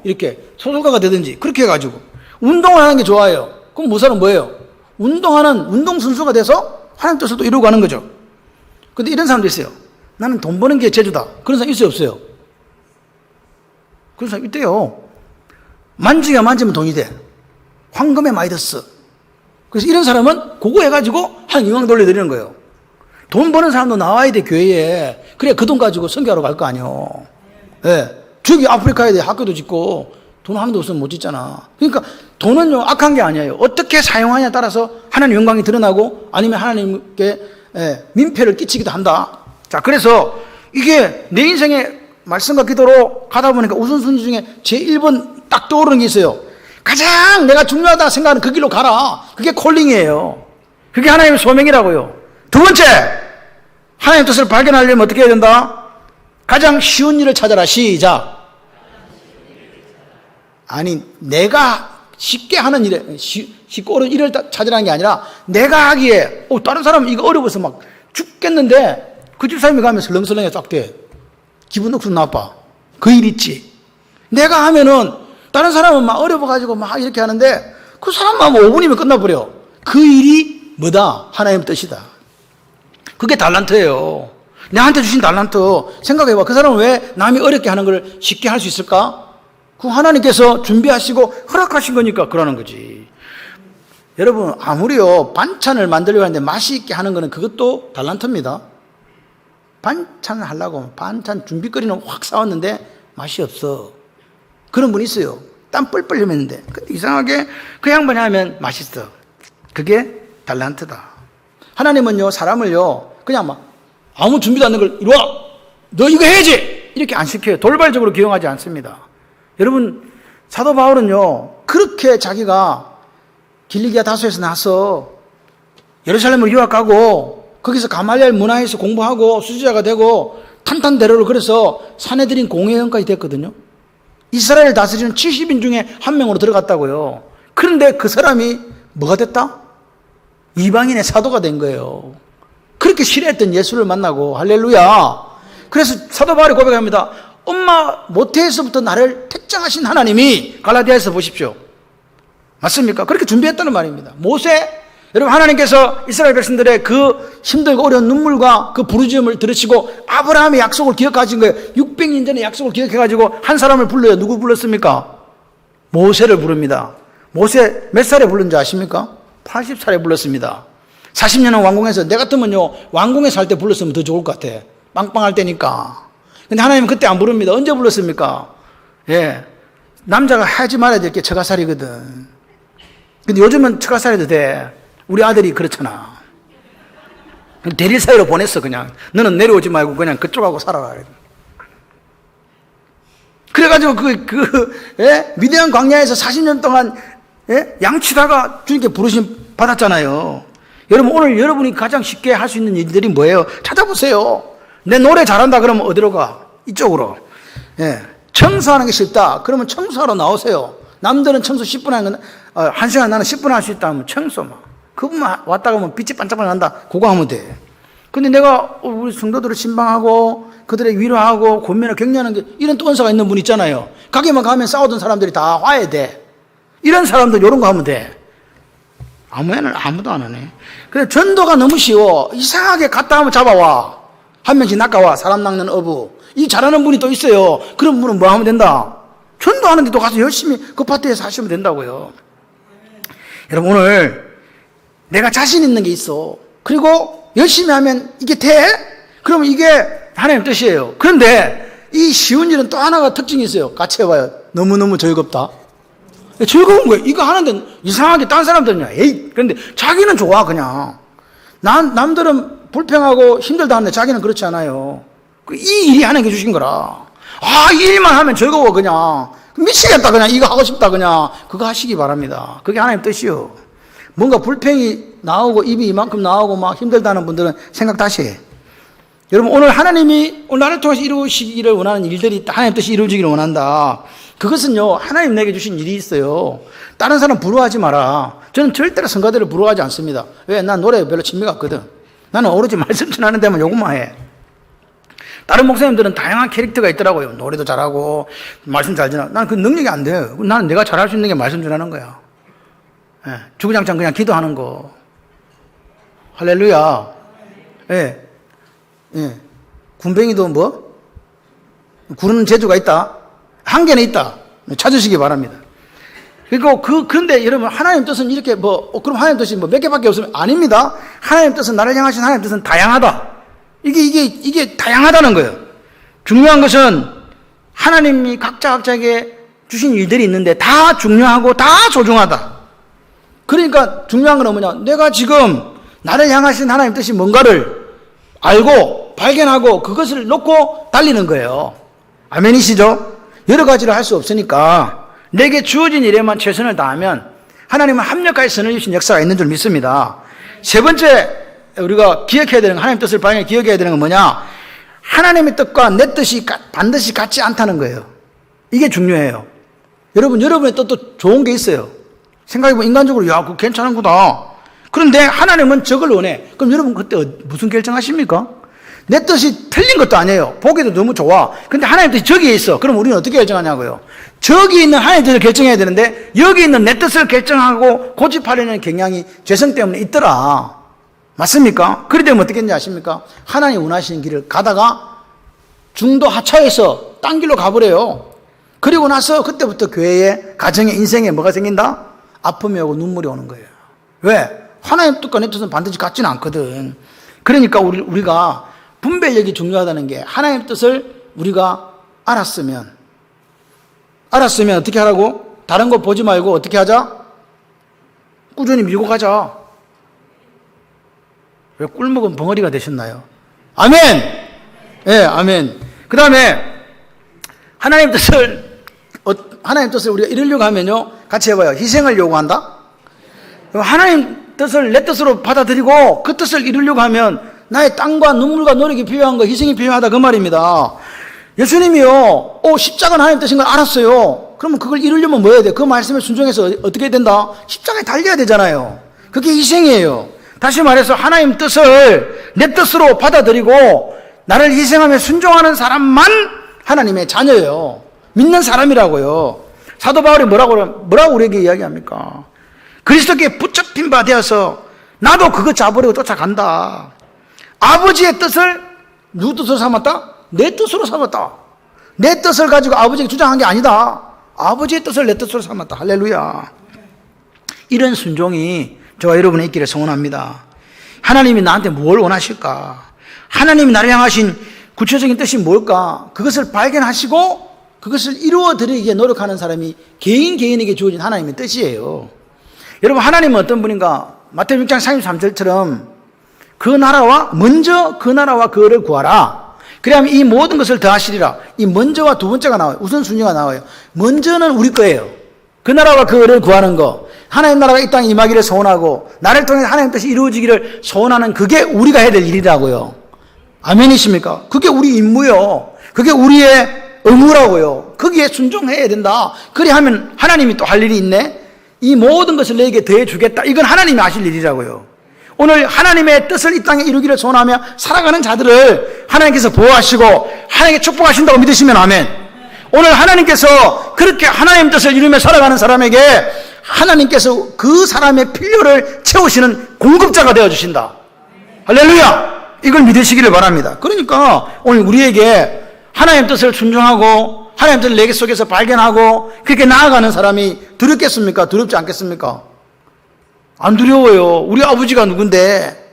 이렇게 소설가가 되든지 그렇게 해가지고 운동을 하는 게 좋아요. 그럼 그 사람은 뭐예요? 운동하는 운동선수가 돼서 하나님 뜻을 또 이루고 하는 거죠. 근데 이런 사람도 있어요. 나는 돈 버는 게 재주다. 그런 사람 있어요, 없어요? 그런 사람 있대요. 만지면 돈이 돼. 황금의 마이더스. 그래서 이런 사람은 그거 해가지고 한 영광 돌려드리는 거예요. 돈 버는 사람도 나와야 돼, 교회에. 그래, 그 돈 가지고 선교하러 갈 거 아니에요. 저기 아프리카에 학교도 짓고 돈 하나도 없으면 못 짓잖아. 그러니까 돈은요, 악한 게 아니에요. 어떻게 사용하냐에 따라서 하나님 영광이 드러나고 아니면 하나님께 민폐를 끼치기도 한다. 자, 그래서 이게 내 인생의 말씀과 기도로 가다 보니까 우선순위 중에 제 1번 딱 떠오르는 게 있어요. 가장 내가 중요하다 생각하는 그 길로 가라. 그게 콜링이에요. 그게 하나님의 소명이라고요. 두 번째, 하나님의 뜻을 발견하려면 어떻게 해야 된다? 가장 쉬운 일을 찾아라. 시작. 아니, 내가 쉽게 하는 일에, 쉽고 어려운 일을 찾으라는 게 아니라 내가 하기에, 다른 사람은 이거 어려워서 막 죽겠는데 그 집사람이 가면 설렁설렁해 싹 돼. 기분 억수로 나빠. 그 일 있지. 내가 하면은 다른 사람은 막 어려워가지고 막 이렇게 하는데 그 사람만 뭐 5분이면 끝나버려. 그 일이 뭐다? 하나님의 뜻이다. 그게 달란트예요. 나한테 주신 달란트 생각해봐. 그 사람은 왜 남이 어렵게 하는 걸 쉽게 할 수 있을까? 그 하나님께서 준비하시고 허락하신 거니까 그러는 거지. 여러분 아무리요 반찬을 만들려고 하는데 맛이 있게 하는 거는 그것도 달란트입니다. 반찬을 하려고 반찬 준비거리는 확 사왔는데 맛이 없어. 그런 분 있어요. 땀 뻘뻘 흘리는데 이상하게 그 양반이 하면 맛있어. 그게 달란트다. 하나님은요 사람을요 그냥 막 아무 준비도 않는 걸 이리와 너 이거 해야지 이렇게 안 시켜요. 돌발적으로 기용하지 않습니다. 여러분 사도 바울은요 그렇게 자기가 길리기아 다소에서 나서 예루살렘으로 유학 가고 거기서 가말리엘 문화에서 공부하고 수지자가 되고 탄탄대로를 그래서 사내들인 공회원까지 됐거든요. 이스라엘 다스리는 70인 중에 한 명으로 들어갔다고요. 그런데 그 사람이 뭐가 됐다? 이방인의 사도가 된 거예요. 그렇게 싫어했던 예수를 만나고, 할렐루야. 그래서 사도 바울이 고백합니다. 엄마 모태에서부터 나를 택정하신 하나님이, 갈라디아에서 보십시오. 맞습니까? 그렇게 준비했다는 말입니다. 모세, 여러분, 하나님께서 이스라엘 백성들의 그 힘들고 어려운 눈물과 그 부르짖음을 들으시고 아브라함의 약속을 기억하신 거예요. 600년 전의 약속을 기억해가지고 한 사람을 불러요. 누구 불렀습니까? 모세를 부릅니다. 모세 몇 살에 불른지 아십니까? 80살에 불렀습니다. 40년은 왕궁에서, 내 같으면요, 왕궁에 살 때 불렀으면 더 좋을 것 같아. 빵빵할 때니까. 근데 하나님은 그때 안 부릅니다. 언제 불렀습니까? 예. 남자가 하지 말아야 될 게 처가살이거든. 근데 요즘은 처가살이도 돼. 우리 아들이 그렇잖아. 대리 사이로 보냈어, 그냥. 너는 내려오지 말고 그냥 그쪽하고 살아라. 그래가지고 미디안 광야에서 40년 동안, 예? 양치다가 주님께 부르심 받았잖아요. 여러분, 오늘 여러분이 가장 쉽게 할 수 있는 일들이 뭐예요? 찾아보세요. 내 노래 잘한다 그러면 어디로 가? 이쪽으로. 예. 청소하는 게 싫다. 그러면 청소하러 나오세요. 남들은 청소 10분 하는 건, 1시간, 나는 10분 할 수 있다 하면 청소 막. 그분만 왔다가 하면 빛이 반짝반짝 난다. 그거 하면 돼. 근데 내가 우리 성도들을 신방하고 그들의 위로하고 권면을 격려하는 게, 이런 또 은사가 있는 분 있잖아요. 가게만 가면 싸우던 사람들이 다 화해돼. 이런 사람들 이런 거 하면 돼. 아무도 안 하네. 그래, 전도가 너무 쉬워. 이상하게 갔다 하면 잡아와. 한 명씩 낚아와. 사람 낚는 어부. 이 잘하는 분이 또 있어요. 그런 분은 뭐 하면 된다? 전도하는데도 가서 열심히 그 파트에서 하시면 된다고요. 여러분, 오늘 내가 자신 있는 게 있어. 그리고 열심히 하면 이게 돼? 그러면 이게 하나님 뜻이에요. 그런데 이 쉬운 일은 또 하나가 특징이 있어요. 같이 해봐요. 너무너무 즐겁다. 즐거운 거예요. 이거 하는데 이상하게 딴 사람들은 에이, 그런데 자기는 좋아, 그냥. 남들은 불평하고 힘들다 하는데 자기는 그렇지 않아요. 이 일이 하나님께 주신 거라. 이 일만 하면 즐거워, 그냥. 미치겠다, 그냥. 이거 하고 싶다, 그냥. 그거 하시기 바랍니다. 그게 하나님 뜻이요. 뭔가 불평이 나오고 입이 이만큼 나오고 막 힘들다는 분들은 생각 다시 해. 여러분, 오늘 하나님이 오늘 나를 통해서 이루시기를 원하는 일들이 하나님 뜻이 이루어지기를 원한다. 그것은요, 하나님 내게 주신 일이 있어요. 다른 사람 부러워하지 마라. 저는 절대로 성가대를 부러워하지 않습니다. 왜? 난 노래에 별로 취미가 없거든. 나는 오로지 말씀 전하는 데만 요것만 해. 다른 목사님들은 다양한 캐릭터가 있더라고요. 노래도 잘하고 말씀 잘 전하고. 나는 그 능력이 안 돼요. 나는 내가 잘할 수 있는 게 말씀 전하는 거야. 예, 주구장창 그냥 기도하는 거. 할렐루야. 예. 예. 군뱅이도 뭐? 구르는 재주가 있다? 한계는 있다. 찾으시기 바랍니다. 그리고 그런데 여러분, 하나님 뜻은 이렇게 그럼 하나님 뜻이 몇 개밖에 없으면 아닙니다. 하나님 뜻은, 나를 향하신 하나님 뜻은 다양하다. 이게 다양하다는 거예요. 중요한 것은 하나님이 각자에게 주신 일들이 있는데 다 중요하고 다 소중하다. 그러니까 중요한 건 뭐냐? 내가 지금 나를 향하신 하나님 뜻이 뭔가를 알고 발견하고 그것을 놓고 달리는 거예요. 아멘이시죠? 여러 가지를 할 수 없으니까 내게 주어진 일에만 최선을 다하면 하나님은 합력하여 선을 주신 역사가 있는 줄 믿습니다. 세 번째 우리가 기억해야 되는, 하나님 뜻을 발견해 기억해야 되는 건 뭐냐? 하나님의 뜻과 내 뜻이 반드시 같지 않다는 거예요. 이게 중요해요. 여러분의 뜻도 좋은 게 있어요. 생각해보면 인간적으로 그거 괜찮은 거다. 그런데 하나님은 저걸 원해. 그럼 여러분 그때 무슨 결정하십니까? 내 뜻이 틀린 것도 아니에요. 보기도 너무 좋아. 근데 하나님 뜻이 저기에 있어. 그럼 우리는 어떻게 결정하냐고요? 저기 있는 하나님 뜻을 결정해야 되는데 여기 있는 내 뜻을 결정하고 고집하려는 경향이 죄성 때문에 있더라. 맞습니까? 그리 되면 어떻게 했는지 아십니까? 하나님 원하시는 길을 가다가 중도 하차해서 딴 길로 가버려요. 그리고 나서 그때부터 교회에, 가정에, 인생에 뭐가 생긴다? 아픔이 오고 눈물이 오는 거예요. 왜? 하나님 뜻과 내 뜻은 반드시 같지는 않거든. 그러니까 우리가 분별력이 중요하다는 게, 하나님 뜻을 우리가 알았으면 어떻게 하라고? 다른 거 보지 말고 어떻게 하자? 꾸준히 밀고 가자. 왜 꿀먹은 벙어리가 되셨나요? 아멘! 예, 아멘. 그 다음에 하나님 뜻을 우리가 이루려고 하면요, 같이 해봐요. 희생을 요구한다? 하나님 뜻을 내 뜻으로 받아들이고 그 뜻을 이루려고 하면 나의 땀과 눈물과 노력이 필요한 거, 희생이 필요하다 그 말입니다. 예수님이요, 십자가는 하나님 뜻인 걸 알았어요. 그러면 그걸 이루려면 뭐 해야 돼? 그 말씀에 순종해서 어떻게 된다? 십자가에 달려야 되잖아요. 그게 희생이에요. 다시 말해서 하나님 뜻을 내 뜻으로 받아들이고 나를 희생하며 순종하는 사람만 하나님의 자녀예요. 믿는 사람이라고요. 사도 바울이 뭐라고 우리에게 이야기합니까? 그리스도께 붙잡힌 바 되어서 나도 그거 잡으려고 쫓아간다. 아버지의 뜻을 누구 뜻으로 삼았다? 내 뜻으로 삼았다. 내 뜻을 가지고 아버지에게 주장한 게 아니다. 아버지의 뜻을 내 뜻으로 삼았다. 할렐루야. 이런 순종이 저와 여러분의 있기를 소원합니다. 하나님이 나한테 뭘 원하실까? 하나님이 나를 향하신 구체적인 뜻이 뭘까? 그것을 발견하시고 그것을 이루어드리기에 노력하는 사람이 개인에게 주어진 하나님의 뜻이에요. 여러분, 하나님은 어떤 분인가? 마태복음 6장 33절처럼 먼저 그 나라와 그를 구하라. 그래야면 이 모든 것을 더하시리라. 이 먼저와 두 번째가 나와요. 우선순위가 나와요. 먼저는 우리 거예요. 그 나라와 그를 구하는 거. 하나님 나라가 이 땅에 임하기를 소원하고 나를 통해 하나님 뜻이 이루어지기를 소원하는 그게 우리가 해야 될 일이라고요. 아멘이십니까? 그게 우리 임무요. 그게 우리의 의무라고요. 거기에 순종해야 된다. 그래 하면 하나님이 또 할 일이 있네. 이 모든 것을 내게 더해 주겠다. 이건 하나님이 하실 일이라고요. 오늘 하나님의 뜻을 이 땅에 이루기를 소원하며 살아가는 자들을 하나님께서 보호하시고 하나님께 축복하신다고 믿으시면 아멘. 오늘 하나님께서 그렇게 하나님의 뜻을 이루며 살아가는 사람에게 하나님께서 그 사람의 필요를 채우시는 공급자가 되어주신다. 할렐루야. 이걸 믿으시기를 바랍니다. 그러니까 오늘 우리에게 하나님의 뜻을 순종하고 하나님의 뜻을 내게 속에서 발견하고 그렇게 나아가는 사람이 두렵겠습니까? 두렵지 않겠습니까? 안 두려워요. 우리 아버지가 누군데?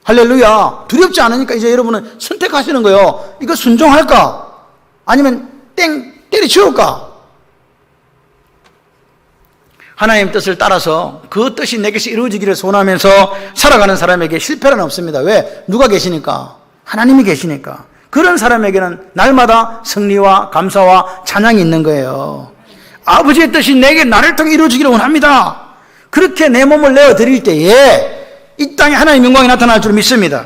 할렐루야. 두렵지 않으니까 이제 여러분은 선택하시는 거예요. 이거 순종할까? 아니면 때려치울까? 하나님의 뜻을 따라서 그 뜻이 내게서 이루어지기를 소원하면서 살아가는 사람에게 실패는 없습니다. 왜? 누가 계시니까? 하나님이 계시니까. 그런 사람에게는 날마다 승리와 감사와 찬양이 있는 거예요. 아버지의 뜻이 나를 통해 이루어지기를 원합니다. 그렇게 내 몸을 내어드릴 때에 이 땅에 하나님의 영광이 나타날 줄 믿습니다.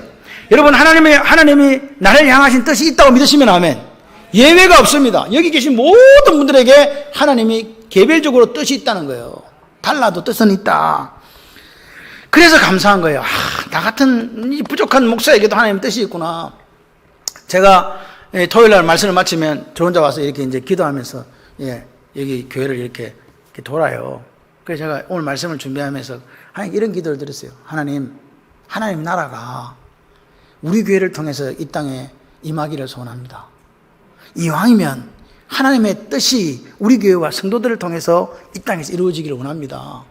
여러분, 하나님이 나를 향하신 뜻이 있다고 믿으시면 아멘. 예외가 없습니다. 여기 계신 모든 분들에게 하나님이 개별적으로 뜻이 있다는 거예요. 달라도 뜻은 있다. 그래서 감사한 거예요. 나 같은 이 부족한 목사에게도 하나님의 뜻이 있구나. 제가 토요일 날 말씀을 마치면 저 혼자 와서 이렇게 이제 기도하면서 여기 교회를 이렇게 돌아요. 그래서 제가 오늘 말씀을 준비하면서 하나님 이런 기도를 드렸어요. 하나님 나라가 우리 교회를 통해서 이 땅에 임하기를 소원합니다. 이왕이면 하나님의 뜻이 우리 교회와 성도들을 통해서 이 땅에서 이루어지기를 원합니다.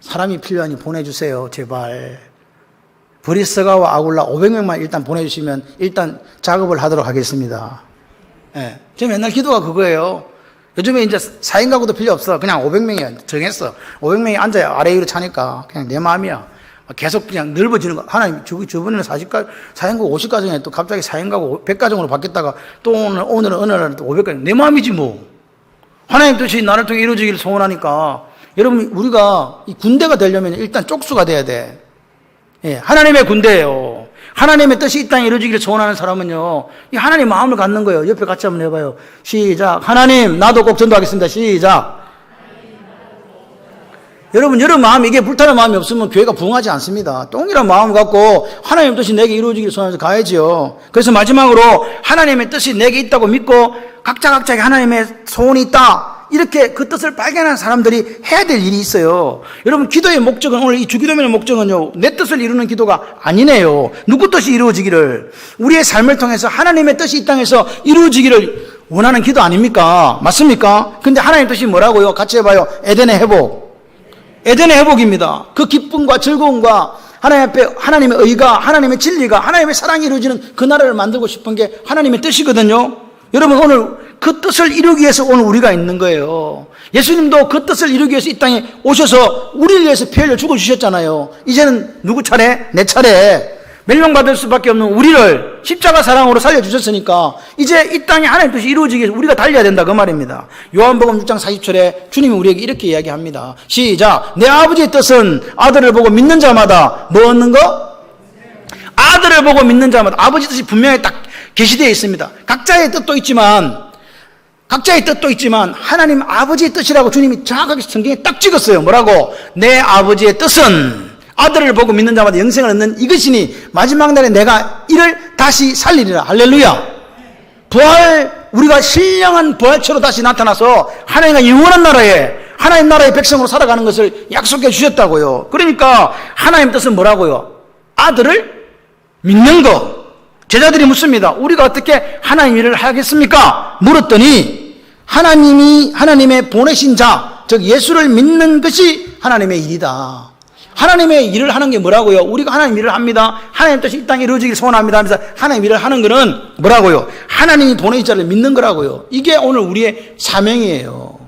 사람이 필요하니 보내주세요. 제발. 브리스가와 아굴라 500명만 일단 보내주시면 일단 작업을 하도록 하겠습니다. 제 맨날 기도가 그거예요. 요즘에 이제 4인 가구도 필요 없어. 그냥 500명이야. 정했어. 500명이 앉아야 아래 위로 차니까 그냥 내 마음이야. 계속 그냥 넓어지는 거. 하나님, 저번에는 4인 가구 50가정에 또 갑자기 4인 가구 100가정으로 바뀌었다가 또 오늘은 어느 날은 또 500가정. 내 마음이지 뭐. 하나님 뜻이 나를 통해 이루어지기를 소원하니까 여러분, 우리가 이 군대가 되려면 일단 쪽수가 돼야 돼. 하나님의 군대예요. 하나님의 뜻이 이 땅에 이루어지기를 소원하는 사람은요, 이 하나님 마음을 갖는 거예요. 옆에 같이 한번 해봐요. 시작. 하나님, 나도 꼭 전도하겠습니다. 시작. 여러분 마음, 이게 불타는 마음이 없으면 교회가 부흥하지 않습니다. 동일한 마음을 갖고 하나님의 뜻이 내게 이루어지기를 소원하면서 가야지요. 그래서 마지막으로 하나님의 뜻이 내게 있다고 믿고 각자의 하나님의 소원이 있다. 이렇게 그 뜻을 발견한 사람들이 해야 될 일이 있어요. 여러분, 기도의 목적은, 오늘 이 주기도문의 목적은요, 내 뜻을 이루는 기도가 아니네요. 누구 뜻이 이루어지기를, 우리의 삶을 통해서 하나님의 뜻이 이 땅에서 이루어지기를 원하는 기도 아닙니까? 맞습니까? 근데 하나님의 뜻이 뭐라고요? 같이 해봐요. 에덴의 회복. 에덴의 회복입니다. 그 기쁨과 즐거움과 하나님 앞에 하나님의 의가, 하나님의 진리가, 하나님의 사랑이 이루어지는 그 나라를 만들고 싶은 게 하나님의 뜻이거든요. 여러분, 오늘 그 뜻을 이루기 위해서 오늘 우리가 있는 거예요. 예수님도 그 뜻을 이루기 위해서 이 땅에 오셔서 우리를 위해서 피 흘려 죽어주셨잖아요. 이제는 누구 차례? 내 차례. 멸망받을 수밖에 없는 우리를 십자가 사랑으로 살려주셨으니까 이제 이 땅에 하나님의 뜻이 이루어지기 위해서 우리가 달려야 된다 그 말입니다. 요한복음 6장 40절에 주님이 우리에게 이렇게 이야기합니다. 시작. 내 아버지의 뜻은 아들을 보고 믿는 자마다 뭐 얻는 거? 아들을 보고 믿는 자마다 아버지 뜻이 분명히 딱 계시되어 있습니다. 각자의 뜻도 있지만 하나님 아버지의 뜻이라고 주님이 정확하게 성경에 딱 찍었어요. 뭐라고? 내 아버지의 뜻은 아들을 보고 믿는 자마다 영생을 얻는 이것이니 마지막 날에 내가 이를 다시 살리리라. 할렐루야. 우리가 신령한 부활체로 다시 나타나서 하나님과 영원한 나라에, 하나님 나라의 백성으로 살아가는 것을 약속해 주셨다고요. 그러니까 하나님 뜻은 뭐라고요? 아들을 믿는 거. 제자들이 묻습니다. 우리가 어떻게 하나님 일을 하겠습니까? 물었더니 하나님의 보내신 자, 즉 예수를 믿는 것이 하나님의 일이다. 하나님의 일을 하는 게 뭐라고요? 우리가 하나님 일을 합니다. 하나님 뜻이 이 땅에 이루어지길 소원합니다 하면서 하나님 일을 하는 거는 뭐라고요? 하나님이 보내신 자를 믿는 거라고요. 이게 오늘 우리의 사명이에요.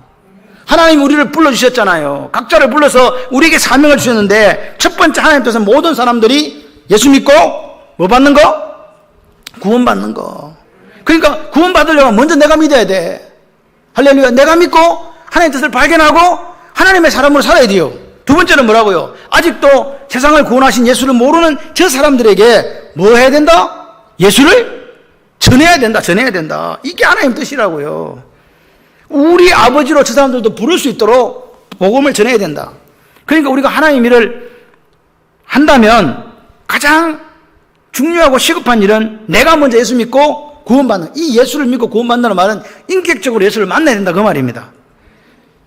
하나님 우리를 불러주셨잖아요. 각자를 불러서 우리에게 사명을 주셨는데 첫 번째 하나님 뜻은 모든 사람들이 예수 믿고 뭐 받는 거? 구원받는 거. 그러니까 구원받으려면 먼저 내가 믿어야 돼. 할렐루야. 내가 믿고 하나님 뜻을 발견하고 하나님의 사람으로 살아야 돼요. 두 번째는 뭐라고요? 아직도 세상을 구원하신 예수를 모르는 저 사람들에게 뭐 해야 된다? 예수를 전해야 된다. 이게 하나님 뜻이라고요. 우리 아버지로 저 사람들도 부를 수 있도록 복음을 전해야 된다. 그러니까 우리가 하나님 일을 한다면 가장 중요하고 시급한 일은 내가 먼저 예수 믿고 구원받는, 이 예수를 믿고 구원받는다는 말은 인격적으로 예수를 만나야 된다 그 말입니다.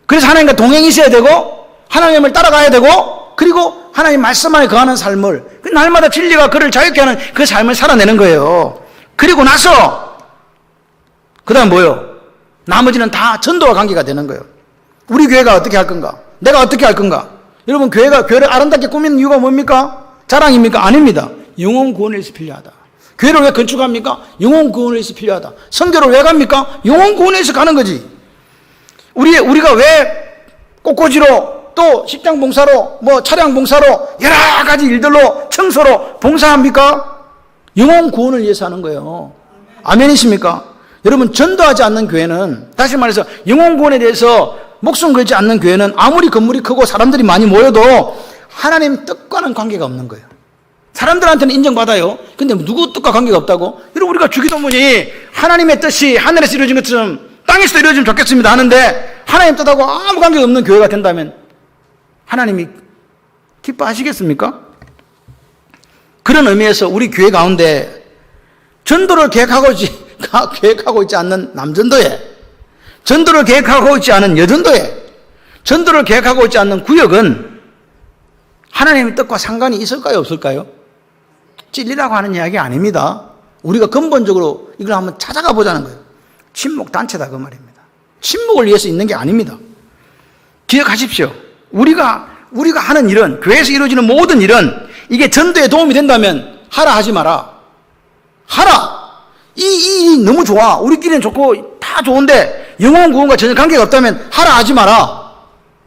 그래서 하나님과 동행이 있어야 되고 하나님을 따라가야 되고 그리고 하나님 말씀 안에 거하는 삶을, 날마다 진리가 그를 자유케 하는 그 삶을 살아내는 거예요. 그리고 나서 그 다음 뭐요? 나머지는 다 전도와 관계가 되는 거예요. 우리 교회가 어떻게 할 건가? 내가 어떻게 할 건가? 여러분 교회를 아름답게 꾸미는 이유가 뭡니까? 자랑입니까? 아닙니다. 영혼 구원을 위해서 필요하다. 교회를 왜 건축합니까? 영혼 구원을 위해서 필요하다. 선교를 왜 갑니까? 영혼 구원을 위해서 가는 거지. 우리가 왜 꽃꽂이로 또 식당 봉사로 뭐 차량 봉사로 여러 가지 일들로 청소로 봉사합니까? 영혼 구원을 위해서 하는 거예요. 아멘이십니까? 여러분 전도하지 않는 교회는, 다시 말해서 영혼 구원에 대해서 목숨 걸지 않는 교회는 아무리 건물이 크고 사람들이 많이 모여도 하나님 뜻과는 관계가 없는 거예요. 사람들한테는 인정받아요. 근데 누구 뜻과 관계가 없다고? 여러분 우리가 주기도문이 하나님의 뜻이 하늘에서 이루어진 것처럼 땅에서도 이루어지면 좋겠습니다 하는데 하나님 뜻하고 아무 관계가 없는 교회가 된다면 하나님이 기뻐하시겠습니까? 그런 의미에서 우리 교회 가운데 전도를 계획하고 있지 않는 남전도회, 전도를 계획하고 있지 않은 여전도회, 전도를 계획하고 있지 않는 구역은 하나님의 뜻과 상관이 있을까요? 없을까요? 찔리라고 하는 이야기 아닙니다. 우리가 근본적으로 이걸 한번 찾아가 보자는 거예요. 친목 단체다 그 말입니다. 친목을 위해서 있는 게 아닙니다. 기억하십시오. 우리가 하는 일은, 교회에서 이루어지는 모든 일은 이게 전도에 도움이 된다면 하라 하지 마라. 하라. 이 일이 너무 좋아. 우리끼리는 좋고 다 좋은데 영혼 구원과 전혀 관계가 없다면 하라 하지 마라.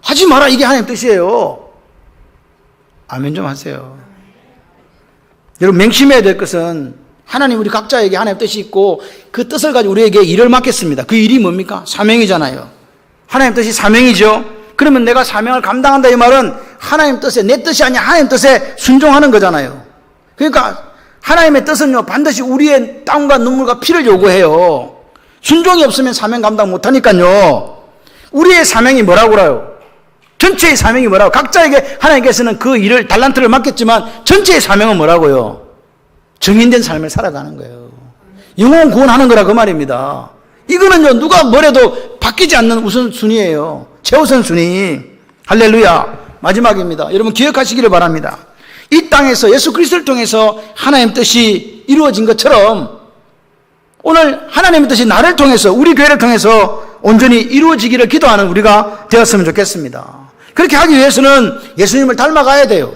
하지 마라. 이게 하나님 뜻이에요. 아멘 좀 하세요. 여러분 맹심해야 될 것은 하나님 우리 각자에게 하나님 뜻이 있고 그 뜻을 가지고 우리에게 일을 맡겼습니다. 그 일이 뭡니까? 사명이잖아요. 하나님 뜻이 사명이죠. 그러면 내가 사명을 감당한다 이 말은 하나님 뜻에, 내 뜻이 아니라 하나님 뜻에 순종하는 거잖아요. 그러니까 하나님의 뜻은요 반드시 우리의 땀과 눈물과 피를 요구해요. 순종이 없으면 사명 감당 못하니까요. 우리의 사명이 뭐라고 그래요? 전체의 사명이 뭐라고? 각자에게 하나님께서는 그 일을, 달란트를 맡겼지만 전체의 사명은 뭐라고요? 정인된 삶을 살아가는 거예요. 영혼 구원하는 거라 그 말입니다. 이거는요 누가 뭐래도 바뀌지 않는 우선순위예요. 최우선순위. 할렐루야. 마지막입니다. 여러분 기억하시기를 바랍니다. 이 땅에서 예수 그리스도를 통해서 하나님 뜻이 이루어진 것처럼 오늘 하나님의 뜻이 나를 통해서, 우리 교회를 통해서 온전히 이루어지기를 기도하는 우리가 되었으면 좋겠습니다. 그렇게 하기 위해서는 예수님을 닮아가야 돼요.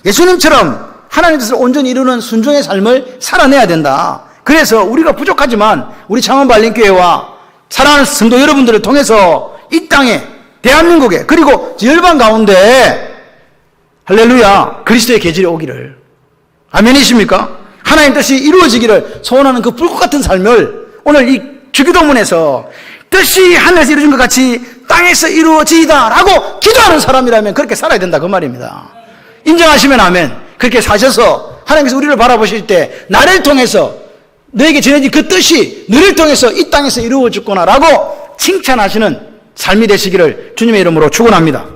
예수님처럼 하나님의 뜻을 온전히 이루는 순종의 삶을 살아내야 된다. 그래서 우리가 부족하지만 우리 창원바울교회와 사랑하는 성도 여러분들을 통해서 이 땅에, 대한민국에, 그리고 열방 가운데 할렐루야 그리스도의 계절이 오기를, 아멘이십니까? 하나님 뜻이 이루어지기를 소원하는 그 불꽃 같은 삶을 오늘 이 주기도문에서 뜻이 하늘에서 이루어진 것 같이 땅에서 이루어지이다 라고 기도하는 사람이라면 그렇게 살아야 된다 그 말입니다. 인정하시면 아멘. 그렇게 사셔서 하나님께서 우리를 바라보실 때 나를 통해서 너에게 전해진 그 뜻이 너를 통해서 이 땅에서 이루어졌구나라고 칭찬하시는 삶이 되시기를 주님의 이름으로 축원합니다.